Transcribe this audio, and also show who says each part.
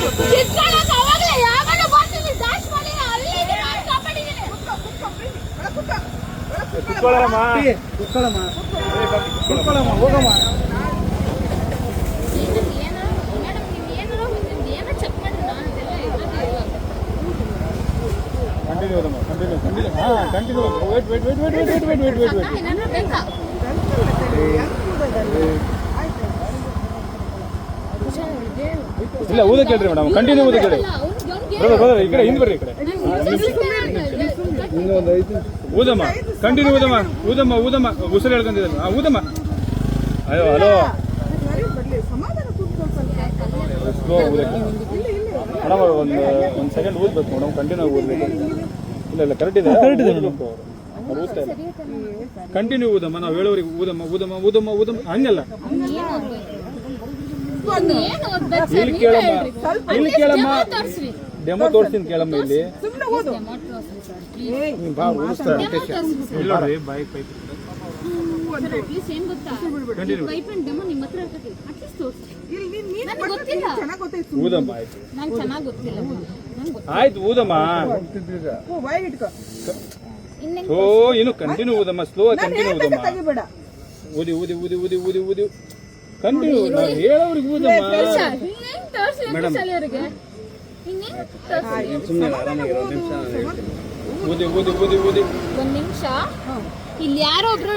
Speaker 1: ಕಿತ್ಕೊಳ್ಳೋಕೆ ಅವಾಗಲೇ ಯಾವಾಗ ಬರ್ತೀನಿ ದಾಶ್ ಮಾಡಿ ಅಲ್ಲಿಗೆ ನಾನು ಕಾಪಾಡಿದ್ದೀನಿ.
Speaker 2: ಕುತ್ಕೊಳ್ಳಮ್ಮ ಹೋಗಮ್ಮ.
Speaker 1: ಮೇಡಮ್ ನೀವು ಏನಾರ ಏನೋ ಚೆಕ್ ಮಾಡಿ ನಾನು
Speaker 2: ಕಂಟಿನ್ಯೂ ಹೋದಮ್ಮ ಕಂಟಿನ್ಯೂ ವೇಟ್
Speaker 1: ಏನಾರ ಬೇಕಾ
Speaker 2: ಇಲ್ಲ ಊದಕ್ಕೆ ಹೇಳ್ರಿ ಮೇಡಮ್ ಕಂಟಿನ್ಯೂ ಊದಕ್ಕೆ ಹೇಳಿ. ಬ್ರದರ್ ಈ ಕಡೆ ಹಿಂದೆ ಬರ್ರಿ ಈ ಕಡೆ ಊದಮ್ಮ ಕಂಟಿನ್ಯೂ ಊದಮ್ಮ ಉಸಿರು ಹೇಳ್ಕೊಂಡಿದ್ದಲ್ಲ ಊದಮ್ಮ. ಅಯ್ಯೋ ಹಲೋ ಸ್ಲೋ ಊದಕ್ಕೆ ಮೇಡಮ್ ಒಂದು ಸೆಕೆಂಡ್ ಊದ್ಬೇಕು ಮೇಡಮ್ ಕಂಟಿನ್ಯೂ ಊದ್ಬೇಕು. ಇಲ್ಲ ಕರೆಕ್ಟ್ ಇದೆ ಊದ್ತಾ ಇಲ್ಲ ಕಂಟಿನ್ಯೂ ಊದಮ್ಮ ನಾವು ಹೇಳೋರಿಗೆ ಊದಮ್ಮ ಹಂಗಲ್ಲ ಇಲ್ಲಿ ಕೇಳಮ್ಮ ಡೆಮೋ ತೋರಿಸ್ತೀನಿ ಕೇಳಮ್ಮ ಇಲ್ಲಿ ಬೈಕ್ ಊದಮ್ಮ ಆಯ್ತು ಊದಮ್ಮ. ಓ ಇನ್ನು ಕಂಟಿನ್ಯೂ ಊದಮ್ಮ ಸ್ಲೋ ಕಂಟಿನ್ಯೂ ಊದಮ್ಮ ಊದಿ ಕಂಟಿನ್ಯೂ ನಾವು ಹೇಳೋರಿಗೆ ಊದಮ್ಮ. ಮೇಡಮ್ ಸುಮ್ಮನೆ ಆರಾಮಾಗಿರೋ ಒಂದು ನಿಮಿಷ ಊದಿ
Speaker 1: ಒಂದ್ ನಿಮಿಷ ಇಲ್ಲಿ ಯಾರೋ ಒಬ್ರು